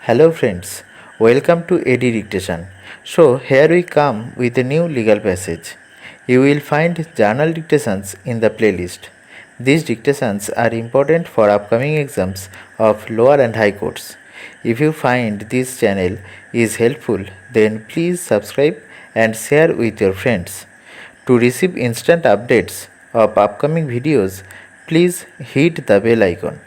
Hello friends, welcome to AD Dictation. So here we come with a new legal passage. You will find journal dictations in the playlist. These dictations are important for upcoming exams of lower and high courts. If you find this channel is helpful, then please subscribe and share with your friends. To receive instant updates of upcoming videos, please hit the bell icon.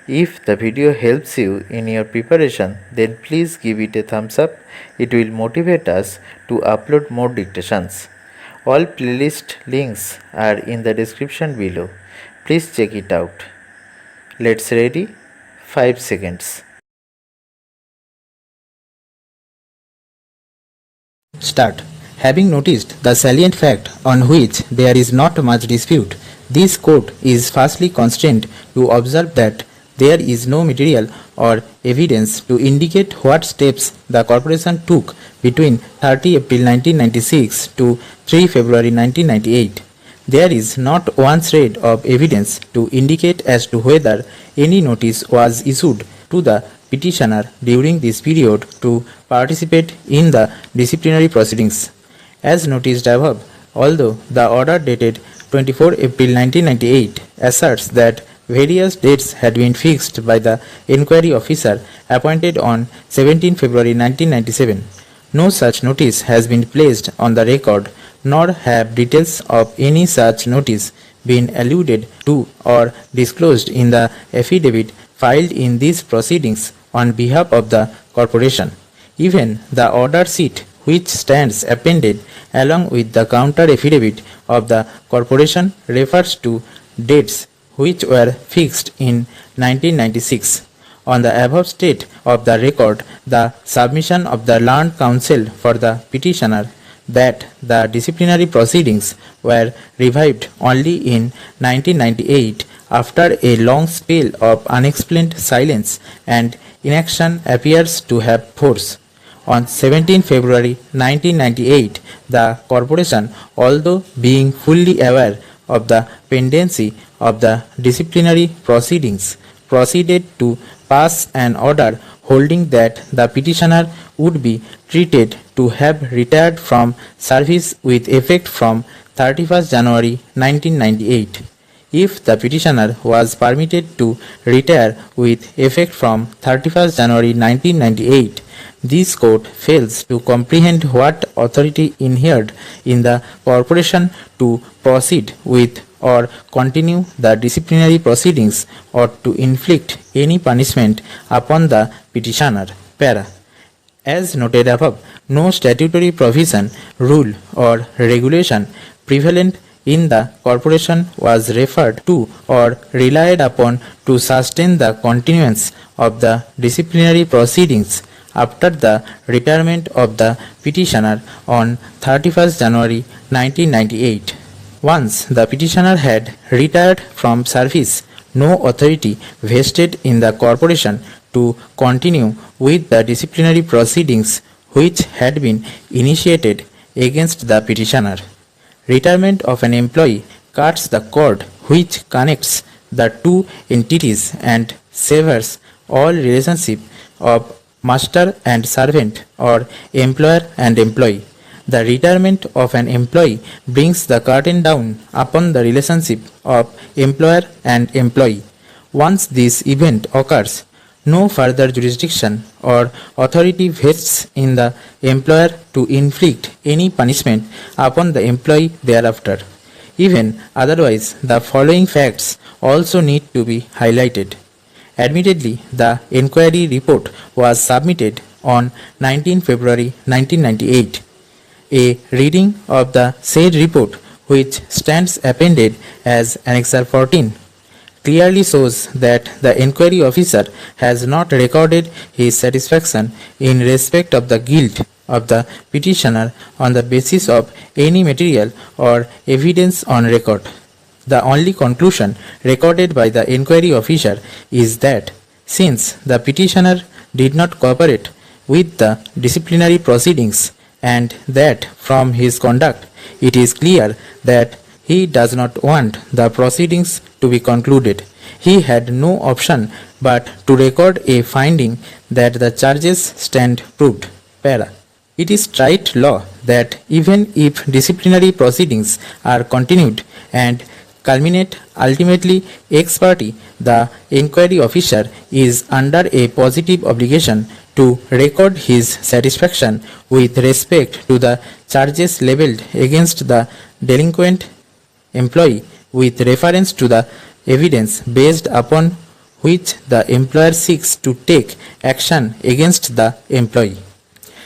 If the video helps you in your preparation, then please give it a thumbs up. It will motivate us to upload more dictations. All playlist links are in the description below. Please check it out. Let's ready? 5 seconds. Start. Having noticed the salient fact on which there is not much dispute, this court is firstly constrained to observe that there is no material or evidence to indicate what steps the corporation took between 30 April 1996 to 3 February 1998. There is not one shred of evidence to indicate as to whether any notice was issued to the petitioner during this period to participate in the disciplinary proceedings. As noticed above, although the order dated 24 April 1998 asserts that various dates had been fixed by the inquiry officer appointed on 17 February 1997, no such notice has been placed on the record, nor have details of any such notice been alluded to or disclosed in the affidavit filed in these proceedings on behalf of the corporation. Even the order sheet which stands appended along with the counter affidavit of the corporation refers to dates which were fixed in 1996. On the above state of the record, the submission of the learned counsel for the petitioner that the disciplinary proceedings were revived only in 1998 after a long spell of unexplained silence and inaction appears to have force. On 17 February 1998, the corporation, although being fully aware of the pendency of the disciplinary proceedings, proceeded to pass an order holding that the petitioner would be treated to have retired from service with effect from 31st January 1998. If the petitioner was permitted to retire with effect from 31st January 1998, this court fails to comprehend what authority inhered in the corporation to proceed with or continue the disciplinary proceedings or to inflict any punishment upon the petitioner. Para. As noted above, no statutory provision, rule or regulation prevalent in the corporation was referred to or relied upon to sustain the continuance of the disciplinary proceedings after the retirement of the petitioner on 31st January 1998. Once the petitioner had retired from service, no authority vested in the corporation to continue with the disciplinary proceedings which had been initiated against the petitioner. Retirement of an employee cuts the cord which connects the two entities and severs all relationship of master and servant or employer and employee. The retirement of an employee brings the curtain down upon the relationship of employer and employee. Once this event occurs, no further jurisdiction or authority vests in the employer to inflict any punishment upon the employee thereafter. Even otherwise, the following facts also need to be highlighted. Admittedly, the inquiry report was submitted on 19 February 1998. A reading of the said report, which stands appended as Annexure 14, clearly shows that the inquiry officer has not recorded his satisfaction in respect of the guilt of the petitioner on the basis of any material or evidence on record. The only conclusion recorded by the inquiry officer is that since the petitioner did not cooperate with the disciplinary proceedings and that from his conduct it is clear that he does not want the proceedings to be concluded, he had no option but to record a finding that the charges stand proved. Para. It is right law that even if disciplinary proceedings are continued and culminate ultimately ex parte, the inquiry officer is under a positive obligation to record his satisfaction with respect to the charges leveled against the delinquent employee with reference to the evidence based upon which the employer seeks to take action against the employee.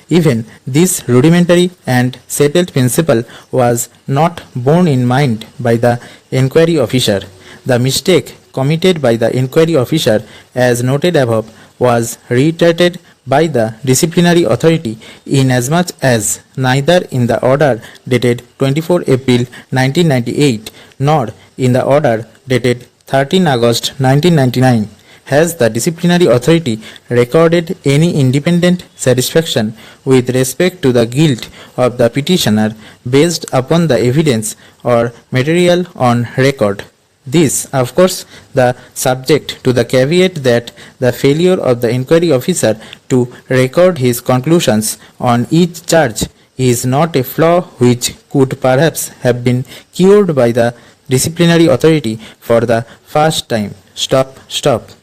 Even this rudimentary and settled principle was not borne in mind by the inquiry officer. The mistake committed by the inquiry officer, as noted above, was reiterated by the disciplinary authority inasmuch as neither in the order dated 24 April 1998 nor in the order dated 13 August 1999 has the disciplinary authority recorded any independent satisfaction with respect to the guilt of the petitioner based upon the evidence or material on record. This, of course, the subject to the caveat that the failure of the inquiry officer to record his conclusions on each charge is not a flaw which could perhaps have been cured by the disciplinary authority for the first time. Stop.